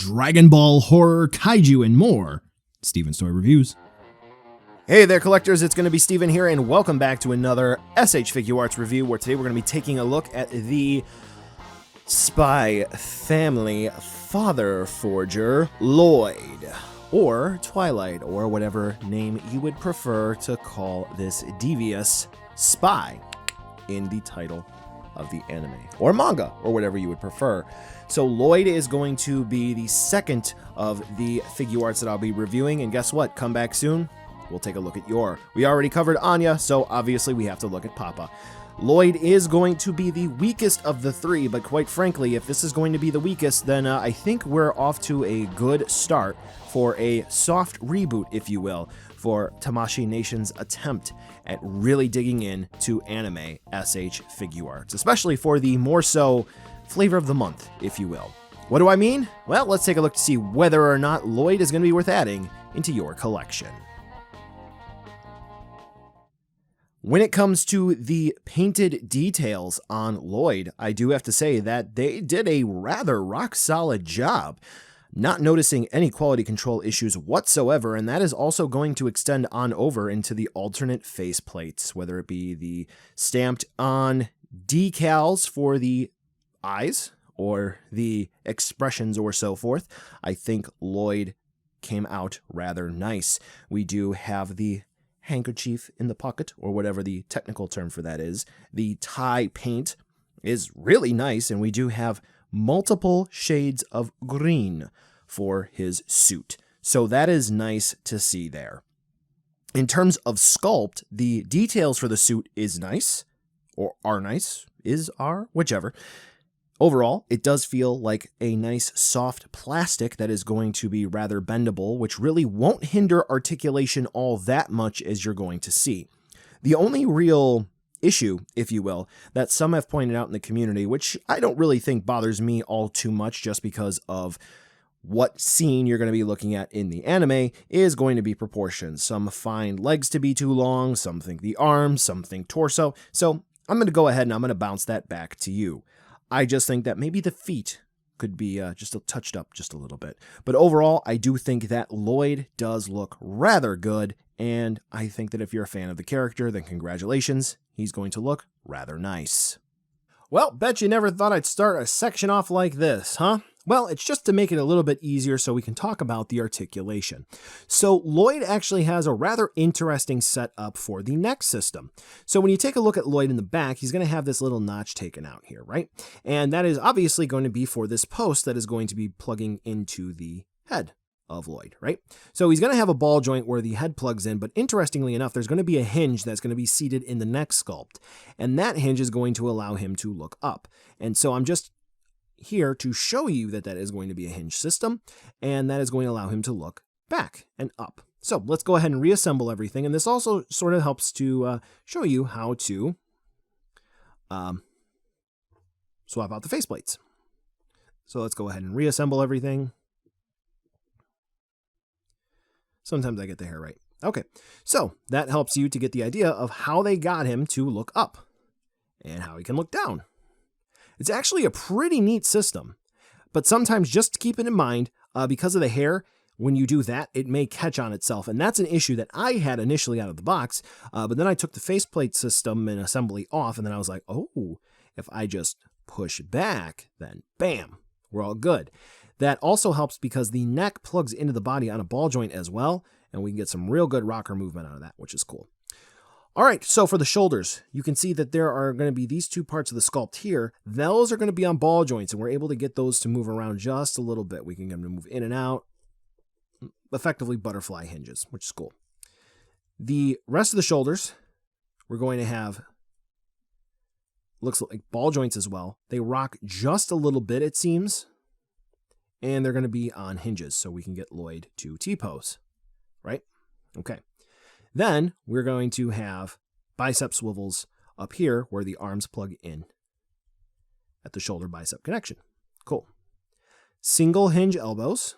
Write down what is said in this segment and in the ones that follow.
Dragon Ball, horror, kaiju, and more. Steven's Toy Reviews. Hey there, collectors, it's going to be Steven here, and welcome back to another SH Figuarts review, where today we're going to be taking a look at the Spy Family Father Forger Loid, or Twilight, or whatever name you would prefer to call this devious spy in the title of the anime, or manga, or whatever you would prefer. So Loid is going to be the second of the Figuarts that I'll be reviewing, and guess what? Come back soon. We'll take a look at Yor. We already covered Anya, so obviously we have to look at Papa. Loid is going to be the weakest of the three, but quite frankly, if this is going to be the weakest, then I think we're off to a good start for a soft reboot, if you will, for Tamashii Nation's attempt at really digging in to anime SH Figuarts, especially for the more so flavor of the month, if you will. What do I mean? Well, let's take a look to see whether or not Loid is going to be worth adding into your collection. When it comes to the painted details on Loid, I do have to say that they did a rather rock-solid job, not noticing any quality control issues whatsoever, and that is also going to extend on over into the alternate face plates, whether it be the stamped-on decals for the eyes or the expressions or so forth. I think Loid came out rather nice. We do have the handkerchief in the pocket, or whatever the technical term for that is. The tie paint is really nice, and we do have multiple shades of green for his suit. So that is nice to see there. In terms of sculpt, the details for the suit is nice, or are nice, whichever. Overall, it does feel like a nice soft plastic that is going to be rather bendable, which really won't hinder articulation all that much, as you're going to see. The only real issue, if you will, that some have pointed out in the community, which I don't really think bothers me all too much just because of what scene you're going to be looking at in the anime, is going to be proportions. Some find legs to be too long, some think the arms, some think torso. So I'm going to go ahead and I'm going to bounce that back to you. I just think that maybe the feet could be just touched up just a little bit. But overall, I do think that Loid does look rather good, and I think that if you're a fan of the character, then congratulations, he's going to look rather nice. Well, bet you never thought I'd start a section off like this, huh? Well, it's just to make it a little bit easier so we can talk about the articulation. So Loid actually has a rather interesting setup for the neck system. So when you take a look at Loid in the back, he's going to have this little notch taken out here, right? And that is obviously going to be for this post that is going to be plugging into the head of Loid, right? So he's going to have a ball joint where the head plugs in, but interestingly enough, there's going to be a hinge that's going to be seated in the neck sculpt. And that hinge is going to allow him to look up. And so I'm just here to show you that that is going to be a hinge system, and that is going to allow him to look back and up. So let's go ahead and reassemble everything, and this also sort of helps to show you how to swap out the faceplates. So let's go ahead and reassemble everything. Sometimes I get the hair right. Okay, so that helps you to get the idea of how they got him to look up and how he can look down. It's actually a pretty neat system, but sometimes just keep it in mind, because of the hair, when you do that, it may catch on itself, and that's an issue that I had initially out of the box, but then I took the faceplate system and assembly off, and then I was like, oh, if I just push back, then bam, we're all good. That also helps because the neck plugs into the body on a ball joint as well, and we can get some real good rocker movement out of that, which is cool. All right, so for the shoulders, you can see that there are going to be these two parts of the sculpt here. Those are going to be on ball joints, and we're able to get those to move around just a little bit. We can get them to move in and out, effectively butterfly hinges, which is cool. The rest of the shoulders, we're going to have, looks like ball joints as well. They rock just a little bit, it seems, and they're going to be on hinges, so we can get Loid to T-pose, right? Okay. Then we're going to have bicep swivels up here where the arms plug in at the shoulder bicep connection. Cool. Single hinge elbows,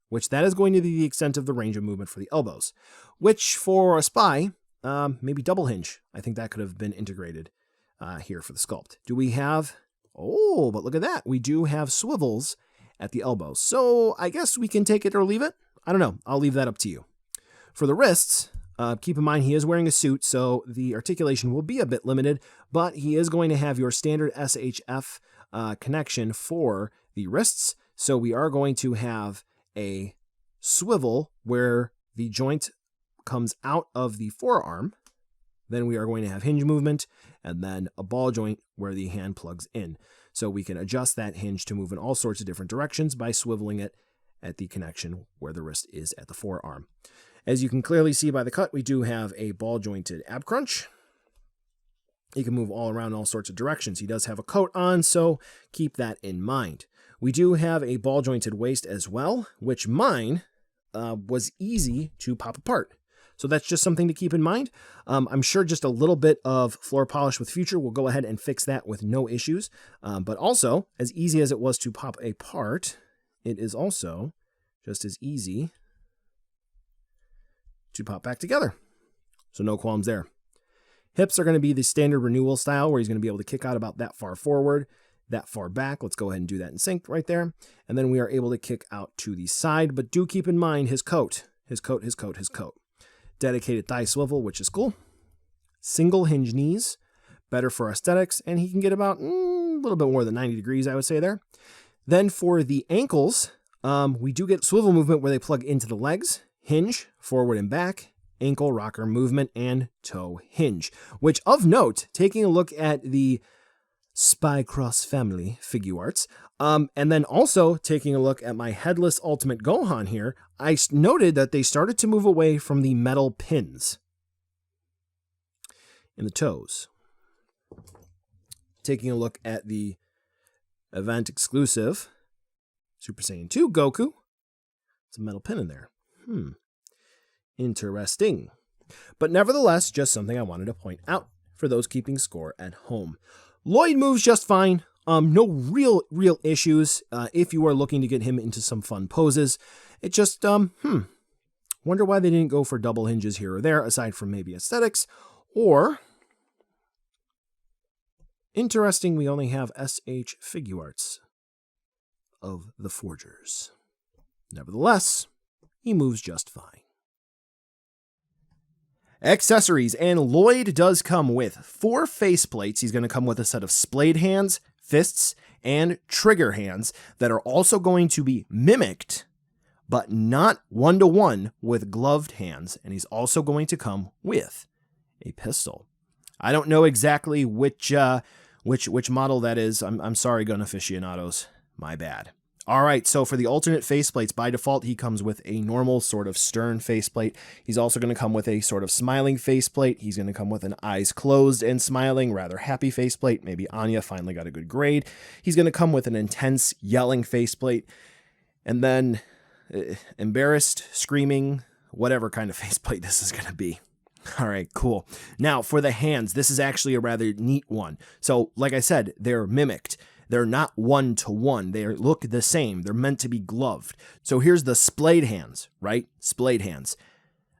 which that is going to be the extent of the range of movement for the elbows, which for a spy, maybe double hinge. I think that could have been integrated here for the sculpt. Do we have, oh, but look at that. We do have swivels at the elbows. So I guess we can take it or leave it. I don't know. I'll leave that up to you. For the wrists, keep in mind he is wearing a suit, so the articulation will be a bit limited, but he is going to have your standard SHF connection for the wrists. So we are going to have a swivel where the joint comes out of the forearm. Then we are going to have hinge movement and then a ball joint where the hand plugs in. So we can adjust that hinge to move in all sorts of different directions by swiveling it at the connection where the wrist is at the forearm. As you can clearly see by the cut, we do have a ball jointed ab crunch. He can move all around all sorts of directions. He does have a coat on, so keep that in mind. We do have a ball jointed waist as well, which mine was easy to pop apart. So that's just something to keep in mind. I'm sure just a little bit of floor polish with Future will go ahead and fix that with no issues. But also, as easy as it was to pop apart, it is also just as easy to pop back together. So no qualms there. Hips are going to be the standard renewal style where he's going to be able to kick out about that far forward, that far back. Let's go ahead and do that in sync right there. And then we are able to kick out to the side, but do keep in mind his coat. Dedicated thigh swivel, which is cool. Single hinge knees, better for aesthetics, and he can get about a little bit more than 90 degrees, I would say there. Then for the ankles, we do get swivel movement where they plug into the legs, hinge, forward and back, ankle rocker movement, and toe hinge. Which, of note, taking a look at the Spy Cross family Figuarts, and then also taking a look at my headless Ultimate Gohan here, I noted that they started to move away from the metal pins in the toes. Taking a look at the event exclusive Super Saiyan 2 Goku, it's a metal pin in there. Interesting. But nevertheless, just something I wanted to point out for those keeping score at home. Loid moves just fine. No real issues if you are looking to get him into some fun poses. It just, wonder why they didn't go for double hinges here or there, aside from maybe aesthetics. Or, interesting, we only have SH Figuarts of the Forgers. Nevertheless, he moves just fine. Accessories, and Loid does come with 4 faceplates. He's going to come with a set of splayed hands, fists, and trigger hands that are also going to be mimicked, but not one-to-one with gloved hands. And he's also going to come with a pistol. I don't know exactly which model that is. I'm sorry, gun aficionados. My bad. All right, so for the alternate faceplates, by default, he comes with a normal sort of stern faceplate. He's also going to come with a sort of smiling faceplate. He's going to come with an eyes closed and smiling, rather happy faceplate. Maybe Anya finally got a good grade. He's going to come with an intense yelling faceplate. And then embarrassed, screaming, whatever kind of faceplate this is going to be. All right, cool. Now, for the hands, this is actually a rather neat one. So, like I said, they're mimicked. They're not one-to-one. They look the same. They're meant to be gloved. So here's the splayed hands, right? Splayed hands.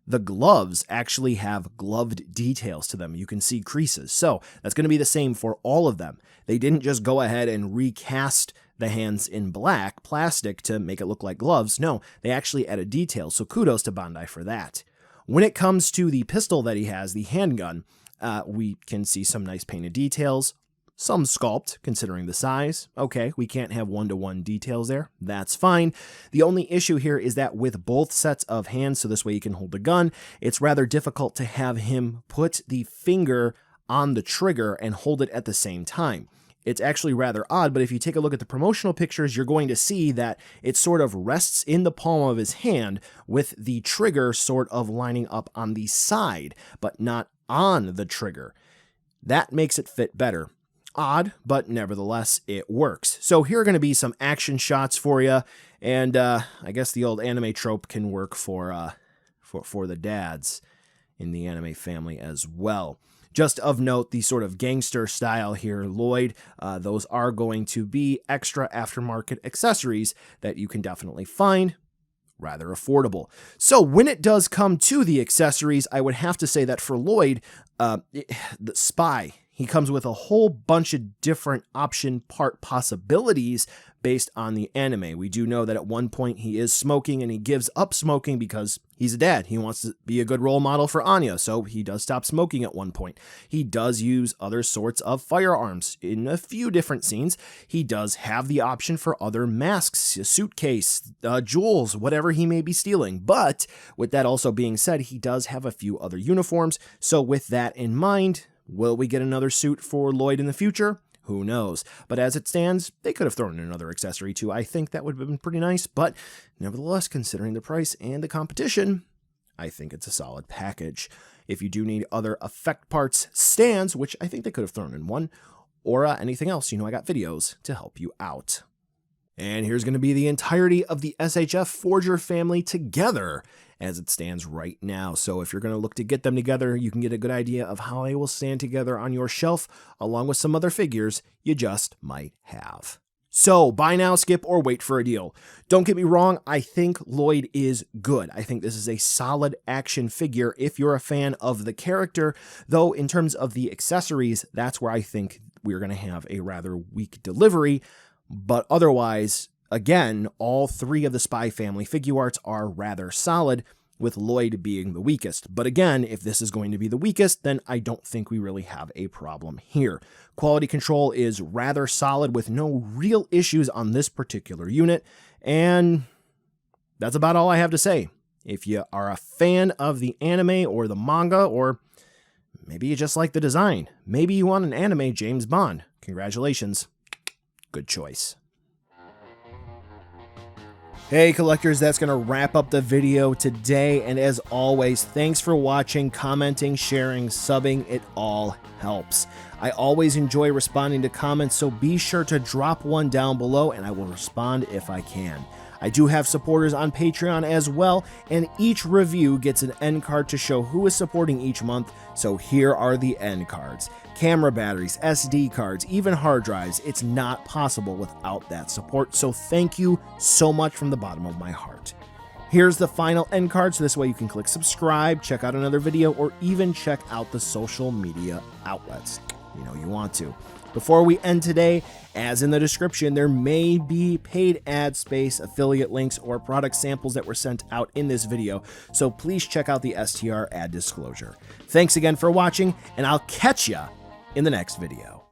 The gloves actually have gloved details to them. You can see creases. So that's going to be the same for all of them. They didn't just go ahead and recast the hands in black plastic to make it look like gloves. No, they actually added details. So kudos to Bandai for that. When it comes to the pistol that he has, the handgun, we can see some nice painted details. Some sculpt, considering the size. Okay, we can't have one-to-one details there. That's fine. The only issue here is that with both sets of hands, so this way he can hold the gun, it's rather difficult to have him put the finger on the trigger and hold it at the same time. It's actually rather odd, but if you take a look at the promotional pictures, you're going to see that it sort of rests in the palm of his hand with the trigger sort of lining up on the side, but not on the trigger. That makes it fit better. Odd, but nevertheless, it works. So here are going to be some action shots for you, and I guess the old anime trope can work for the dads in the anime family as well. Just of note, the sort of gangster style here, Loid, those are going to be extra aftermarket accessories that you can definitely find. Rather affordable. So when it does come to the accessories, I would have to say that for Loid, the Spy, He comes with a whole bunch of different option part possibilities based on the anime. We do know that at one point he is smoking and he gives up smoking because he's a dad. He wants to be a good role model for Anya, so he does stop smoking at one point. He does use other sorts of firearms in a few different scenes. He does have the option for other masks, a suitcase, jewels, whatever he may be stealing. But with that also being said, he does have a few other uniforms. So with that in mind, will we get another suit for Loid in the future? Who knows? But as it stands, they could have thrown in another accessory too. I think that would have been pretty nice, but nevertheless, considering the price and the competition, I think it's a solid package. If you do need other effect parts, stands, which I think they could have thrown in one, or anything else, I got videos to help you out. And here's going to be the entirety of the SHF Forger family together as it stands right now. So if you're going to look to get them together, you can get a good idea of how they will stand together on your shelf, along with some other figures you just might have. So buy now, skip, or wait for a deal. Don't get me wrong, I think Loid is good. I think this is a solid action figure if you're a fan of the character, though in terms of the accessories, that's where I think we're going to have a rather weak delivery. But otherwise, again, all three of the Spy family Figuarts are rather solid, with Loid being the weakest. But again, if this is going to be the weakest, then I don't think we really have a problem here. Quality control is rather solid with no real issues on this particular unit, and that's about all I have to say. If you are a fan of the anime or the manga, or maybe you just like the design, maybe you want an anime James Bond, congratulations. Good choice. Hey collectors, that's going to wrap up the video today, and as always, thanks for watching, commenting, sharing, subbing, it all helps. I always enjoy responding to comments, so be sure to drop one down below and I will respond if I can. I do have supporters on Patreon as well, and each review gets an end card to show who is supporting each month, so here are the end cards. Camera batteries, SD cards, even hard drives. It's not possible without that support, so thank you so much from the bottom of my heart. Here's the final end card, so this way you can click subscribe, check out another video, or even check out the social media outlets. You want to. Before we end today, as in the description, there may be paid ad space, affiliate links, or product samples that were sent out in this video, so please check out the STR ad disclosure. Thanks again for watching, and I'll catch ya in the next video.